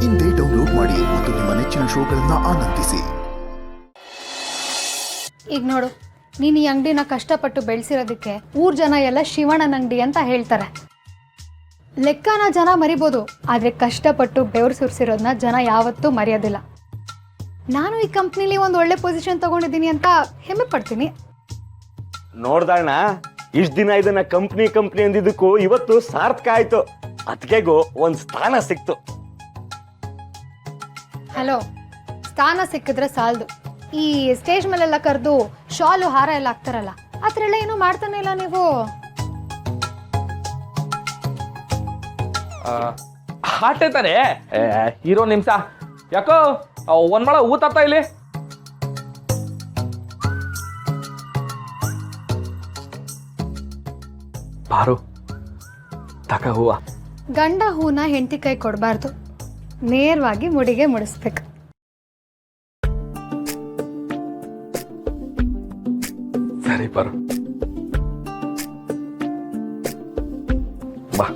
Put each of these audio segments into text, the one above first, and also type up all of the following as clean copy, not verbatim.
ಇಂದೇ ಡೌನ್ಲೋಡ್ ಮಾಡಿ ಮತ್ತು ನಿಮ್ಮ ನೆಚ್ಚಿನ ಶೋಗಳನ್ನ ಆನಂದಿಸಿ. ಈಗ ನೋಡು, ನೀನು ಈ ಅಂಗಡಿನ ಕಷ್ಟಪಟ್ಟು ಬೆಳೆಸಿರೋದಕ್ಕೆ ಊರ್ ಜನ ಎಲ್ಲ ಶಿವಣ್ಣನ ಅಂಗಡಿ ಅಂತ ಹೇಳ್ತಾರೆ. ಲೆಕ್ಕನ ಜನ ಮರಿಬೋದು, ಆದರೆ ಕಷ್ಟಪಟ್ಟು ಬೆವರು ಸುರಿಸಿರೋದನ್ನ ಜನ ಯಾವತ್ತೂ ಮರೆಯೋದಿಲ್ಲ. ನಾನು ಈ ಕಂಪ್ನಿಲಿ ಒಂದು ಒಳ್ಳೆ ಪೊಸಿಷನ್ ತಗೊಂಡಿದ್ದೀನಿ ಅಂತ ಹೆಮ್ಮೆ ಪಡ್ತೀನಿ. ನೋಡ್ದಣ್ಣ, ಇಷ್ಟ ದಿನ ಇದನ್ನ ಕಂಪ್ನಿ ಅಂದಿದ್ದಕ್ಕೂ ಇವತ್ತು ಸಾರ್ಥಕ ಆಯ್ತು. ಅದಕ್ಕೆಗೂ ಒಂದ್ ಸ್ಥಾನ ಸಿಕ್ತು. ಹಲೋ, ಸ್ಥಾನ ಸಿಕ್ಕಿದ್ರೆ ಸಾಲದು. ಈ ಸ್ಟೇಜ್ ಮೇಲೆಲ್ಲ ಕರೆದು ಶಾಲು ಹಾರ ಎಲ್ಲ ಹಾಕ್ತಾರಲ್ಲ, ಆ ಥರ ಎಲ್ಲ ಏನೂ ಮಾಡ್ತಾನೆ ಇಲ್ಲ ನೀವು. ಹಾಟೆ ತಾನೆ ಹೀರೋ ನಿಮ್ಸ. ಯಾಕೋ ಒಂದ್ ಮಳ ಊತಾತ ಇಲ್ಲಿ. ಬಾರು ತಕ ಹೂವ. ಗಂಡ ಹೂನ ಹೆಂಡತಿ ಕೈ ಕೊಡಬಾರ್ದು, ನೇರವಾಗಿ ಮುಡಿಗೆ ಮುಡಿಸ್ಬೇಕು. ಸರಿ ಬಾರು, ಬಾ.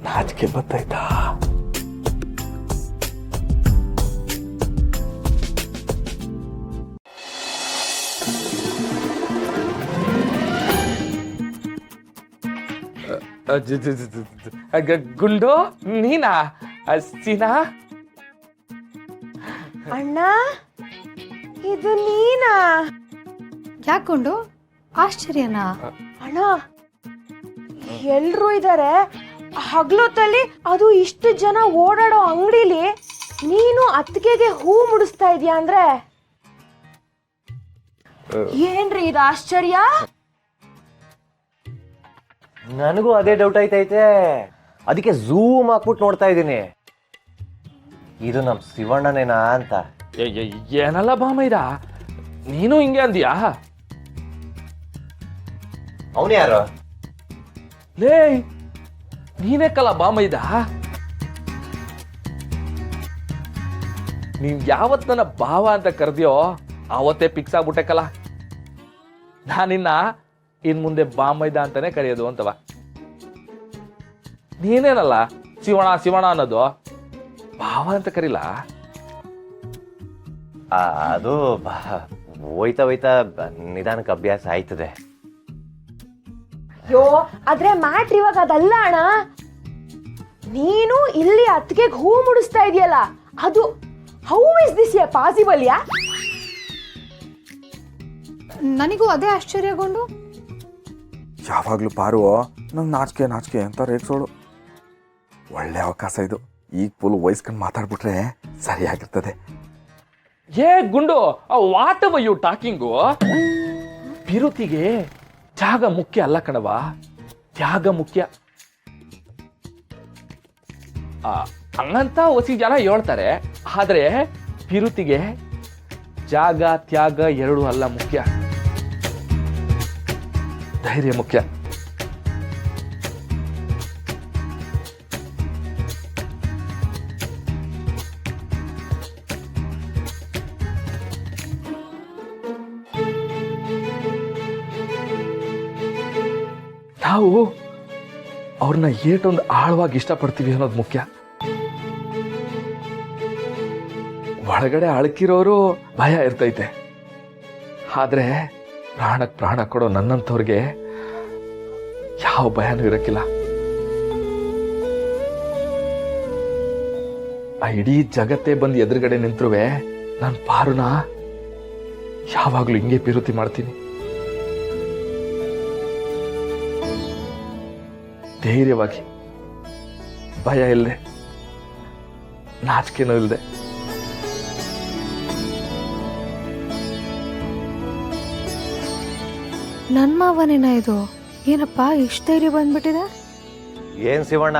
ನಾಚಿಕೆ ಬತ್ತಾಯ್ತಾ? ಗುಂಡು ನೀನಾ? ಸೀನಾ? ಅಣ್ಣ, ಇದು ನೀನಾ? ಯಾಕೊಂಡು ಆಶ್ಚರ್ಯನಾ? ಅಣ್ಣ, ಎಲ್ರೂ ಇದ್ದಾರೆ. ಹಗ್ಲೊತ್ತಲ್ಲಿ ಅದು ಇಷ್ಟು ಜನ ಓಡಾಡೋ ಅಂಗಡಿಲಿ ನೀನು ಅತ್ತಿಗೆಗೆ ಹೂ ಮುಡಿಸ್ತಾ ಇದೀಯ ಅಂದ್ರೆ ಏನ್ರಿ ಇದು ಆಶ್ಚರ್ಯ? ನನಗೂ ಅದೇ ಡೌಟ್ ಐತೈತೆ. ಅದಕ್ಕೆ ಝೂಮ್ ಹಾಕ್ಬಿಟ್ಟು ನೋಡ್ತಾ ಇದ್ದೀನಿ, ಇದು ನಮ್ ಶಿವಣ್ಣನೇನಾ ಅಂತ. ಏನಲ್ಲ ಬಾಮೈದ, ನೀನು ಹಿಂಗೆ ಅಂದ್ಯಾ? ಅವನು ಯಾರು? ಲೇ, ನೀನೇ ಕಲ ಬಾಮೈದ. ನೀನ್ ಯಾವತ್ ನನ್ನ ಭಾವ ಅಂತ ಕರೆದ್ಯೋ ಆವತ್ತೇ ಫಿಕ್ಸ್ ಆಗ್ಬಿಟ್ಟೆ ಕಲ. ನಾನಿನ್ನ ಇನ್ ಮುಂದೆ ಬಾಮೈದ ಅಂತಾನೆ ಕರೆಯೋದು ಅಂತವ. ನೀನೇನಲ್ಲ ಶಿವಣ ಅನ್ನೋದು, ಭಾವ ಅಂತ ಕರೀಲ. ಅದು ಹೋಯ್ತಾ ನಿಧಾನಕ್ಕೆ ಅಭ್ಯಾಸ ಆಯ್ತದೆ. ಯೋ, ಆದ್ರೆ ಮ್ಯಾಟ್ರ್ ಇವಾಗ ಅದಲ್ಲ ಅಣ್ಣ. ನೀನು ಇಲ್ಲಿ ಅತ್ತಿಗೆಗೆ ಹೂ ಮುಡಿಸ್ತಾ ಇದೆಯಲ್ಲ, ಅದು ಹೌ ಇಸ್ ದಿಸ್ ಪಾಸಿಬಲ್ ಯಾ? ನನಗೂ ಅದೇ ಆಶ್ಚರ್ಯಗೊಂಡು. ಯಾವಾಗಲೂ ಪಾರು ನಂಗೆ ನಾಚಿಕೆ ಅಂತ ರೇಗ್ಸೋಳು. ಒಳ್ಳೆ ಅವಕಾಶ ಇದು. ಈಗ ಫುಲ್ ವಯಸ್ಕೊಂಡು ಮಾತಾಡ್ಬಿಟ್ರೆ ಸರಿಯಾಗಿರ್ತದೆ. ಏ ಗುಂಡು, ವಾಟ್ ಯು ಟಾಕಿಂಗು? ಬಿರುತಿಗೆ ಜಾಗ ಮುಖ್ಯ ಅಲ್ಲ ಕಣವ, ತ್ಯಾಗ ಮುಖ್ಯ. ಹಂಗಂತ ಹೊಸಿ ಜನ ಹೇಳ್ತಾರೆ, ಆದ್ರೆ ಬಿರುತಿಗೆ ಜಾಗ ತ್ಯಾಗ ಎರಡು ಅಲ್ಲ ಮುಖ್ಯ, ಧೈರ್ಯ ಮುಖ್ಯ. ನಾವು ಅವ್ರನ್ನ ಏಟೊಂದು ಆಳವಾಗಿ ಇಷ್ಟಪಡ್ತೀವಿ ಅನ್ನೋದು ಮುಖ್ಯ. ಒಳಗಡೆ ಅಳಕಿರೋರು ಭಯ ಇರ್ತೈತೆ, ಆದ್ರೆ ಪ್ರಾಣಕ್ಕೆ ಪ್ರಾಣ ಕೊಡೋ ನನ್ನಂಥವ್ರಿಗೆ ಯಾವ ಭಯನೂ ಇರಕ್ಕಿಲ್ಲ. ಆ ಇಡೀ ಜಗತ್ತೇ ಬಂದು ಎದುರುಗಡೆ ನಿಂತ್ರುವೆ ನಾನು ಪಾರುನ ಯಾವಾಗ್ಲೂ ಹಿಂಗೆ ಪಿರುತಿ ಮಾಡ್ತೀನಿ. ಧೈರ್ಯವಾಗಿ, ಭಯ ಇಲ್ಲದೆ, ನಾಚಿಕೆನೂ ಇಲ್ಲದೆ. ನನ್ನ ಮಾವನೇನ ಇದು? ಏನಪ್ಪ ಇಷ್ಟು ಧೈರ್ಯ ಬಂದ್ಬಿಟ್ಟಿದೆ? ಏನ್ ಶಿವಣ್ಣ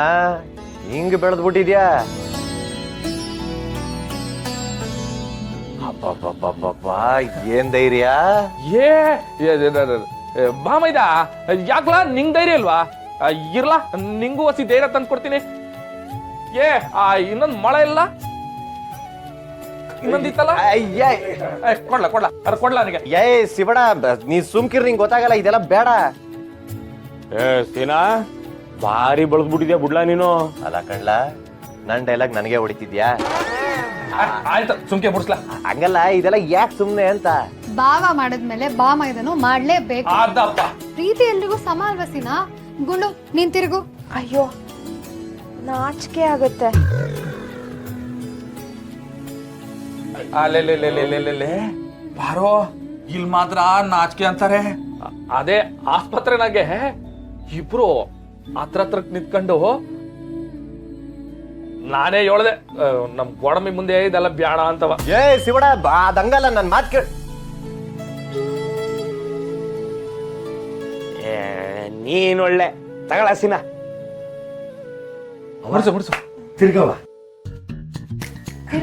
ಹಿಂಗ್ ಬೆಳೆದ್ಬಿಟ್ಟಿದ್ಯಾ? ಅಬ್ಬಬ್ಬಬ್ಬಬ್ಬಾ, ಏನ್ ಧೈರ್ಯ. ಏ ಬಾ ಮೈದ, ಯಾಕ್ಲಾ ನಿಂಗ್ ಧೈರ್ಯ ಇಲ್ವಾ? ಇರ್ಲಾ, ನಿಂಗೂ ಹೊಸಿ ಧೈರ್ಯ ತಂದು ಕೊಡ್ತೀನಿ. ಏ ಇನ್ನೊಂದ್ ಮಳೆ ಇಲ್ಲ, ಇನ್ನೊಂದಿತ್ತಲ್ಲ, ಅಯ್ಯ, ಕೊಡ್ಲಾ ಕೊಡ್ಲಾ ಅದ್ರ ಕೊಡ್ಲಾ ನನಗೆ. ಏ ಶಿವಣ್ಣ, ನೀ ಸುಮ್ಕಿರ್, ನಿಂಗ್ ಗೊತ್ತಾಗಲ್ಲ, ಇದೆಲ್ಲ ಬೇಡ. ಏ ಸೀನಾ, ಭಾರಿ ಬಳದ್ಬಿಟ್ಟಿದ್ಯಾ ಬಿಡ್ಲಾ ನೀನು. ಅಲ್ಲ ಕಣ್ಲ, ನನ್ ಡೈಲಾಗ್ ನನಗೆ ಹೊಡಿತಿದ್ಯಾ? ಆಯ್ತು, ಸುಮ್ಕೆ ಬಿಡ್ಸ್ಲಾ. ಹಂಗಲ್ಲ, ಇದೆಲ್ಲ ಯಾಕೆ ಸುಮ್ನೆ ಅಂತ. ಭಾವ ಮಾಡಿದ್ಮೇಲೆ ಇದನ್ನು ಮಾಡ್ಲೇಬೇಕು. ಅದಪ್ಪ, ಪ್ರೀತಿ ಎಲ್ರಿಗೂ ಸಮ ಅಲ್ವಾ ಸೀನಾ? ಗುಂಡು ನೀನ್ ತಿರುಗು. ಅಯ್ಯೋ, ನಾಚಿಕೆ ಆಗುತ್ತೆ. ಅಲ್ಲೇ ಬಾರೋ, ಇಲ್ ಮಾತ್ರ ನಾಚಿಕೆ ಅಂತಾರೆ. ಅದೇ ಆಸ್ಪತ್ರೆನಾಗೆ ಇಬ್ರು ಹತ್ರಕ್ ನಿಂತ್ಕೊಂಡು ನಾನೇ ಹೇಳ್ದೆ, ನಮ್ ಗೋಡಂಬಿ ಮುಂದೆ ಇದೆಲ್ಲ ಬ್ಯಾಡ ಅಂತವ. ಏ ಶಿವಣ್ಣ, ಅದಂಗಲ್ಲ, ನನ್ ಮಾತ್ ಕೇಳ. ನೀನ್ ಒಳ್ಳೆ ತಗೊಳ ಸೀನಾ. ಮುಡ್ಸು ತಿರ್ಗವ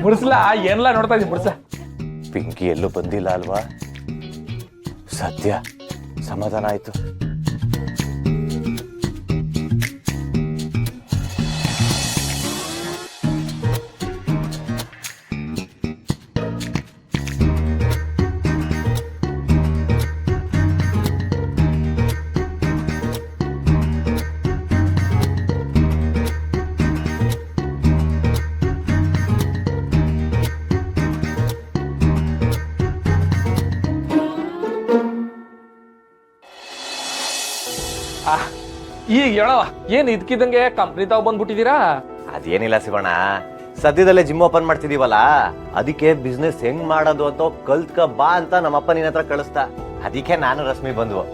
ಮುಡ್ಸ್ಲಾ, ಏನ್ಲಾ ನೋಡ್ತಾ ಇದೀನಿ, ಮುಡ್ಸ. ಪಿಂಕಿ ಎಲ್ಲೂ ಬಂದಿಲ್ಲ ಅಲ್ವಾ? ಸದ್ಯ ಸಮಾಧಾನ ಆಯ್ತು. ಈಗ ಹೇಳವ, ಏನ್ ಇದ್ಕಿದಂಗೆ ಕಂಪ್ನಿ ತಾವ್ ಬಂದ್ಬಿಟ್ಟಿದೀರಾ? ಅದೇನಿಲ್ಲ ಶಿವಣ್ಣ, ಸದ್ಯದಲ್ಲೇ ಜಿಮ್ ಓಪನ್ ಮಾಡ್ತಿದೀವಲ್ಲ, ಅದಕ್ಕೆ ಬಿಸ್ನೆಸ್ ಹೆಂಗ್ ಮಾಡೋದು ಅಂತ ಕಲ್ತ್ಕ ಬಾ ಅಂತ ನಮ್ಮಪ್ಪ ನಿನ್ನ ಹತ್ರ ಕಳಿಸ್ತಾ. ಅದಕ್ಕೆ ನಾನು ರಶ್ಮಿ ಬಂದ್ವು.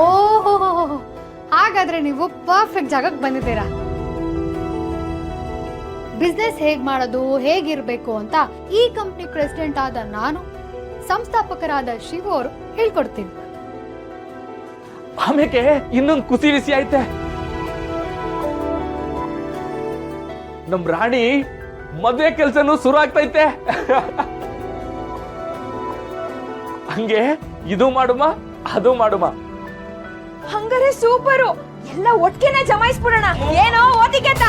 ಓಹೋ, ಹಾಗಾದ್ರೆ ನೀವು ಪರ್ಫೆಕ್ಟ್ ಜಾಗಕ್ಕೆ ಬಂದಿದ್ದೀರಾ. ಬಿಸ್ನೆಸ್ ಹೇಗ್ ಮಾಡೋದು, ಹೇಗಿರ್ಬೇಕು ಅಂತ ಈ ಕಂಪ್ನಿ ಪ್ರೆಸಿಡೆಂಟ್ ಆದ ನಾನು, ಸಂಸ್ಥಾಪಕರಾದ ಶಿವು ಅವರು ಹೇಳ್ಕೊಡ್ತೀನಿ. ಆಮೇಲೆ ಇನ್ನೊಂದು ಕುಸಿ ವಿಸಿ ಐತೆ. ನಮ್ ರಾಣಿ ಮದ್ವೆ ಕೆಲ್ಸನೂ ಶುರು ಆಗ್ತೈತೆ. ಹಂಗೆ ಇದು ಮಾಡುಮ, ಅದು ಮಾಡುಮ. ಹಂಗಾರೆ ಸೂಪರು, ಎಲ್ಲ ಒಟ್ಟಿಗೆನೆ ಜಮಾಯಿಸ್ಬಿಡೋಣ. ಏನೋ ಓದಿಗೆತ.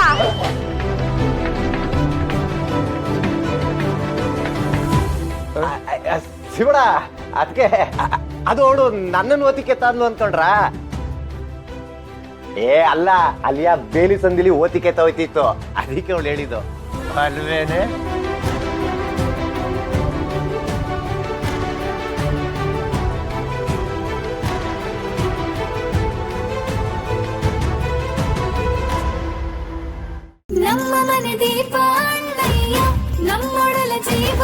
ಶಿವಣ್ಣ, ಅದಕ್ಕೆ ಅದು ಅವಳು ನನ್ನನ್ನು ಓತಿಕೆ ತಂದ್ಲು ಅನ್ಕೊಂಡ್ರ? ಏ ಅಲ್ಲ, ಅಲ್ಲಿಯ ಬೇಲಿ ಸಂದಿಲಿ ಓತಿಕೆ ಹೋಯ್ತಿತ್ತು, ಅದಕ್ಕೆ ಅವಳು ಹೇಳಿದ್ದು ಅಲ್ವೇನೆ. ನಮ್ಮ ಮನೆ ದೀಪ ಅಣ್ಣಯ್ಯ, ನಮ್ಮೊಡಲ ಜೀವ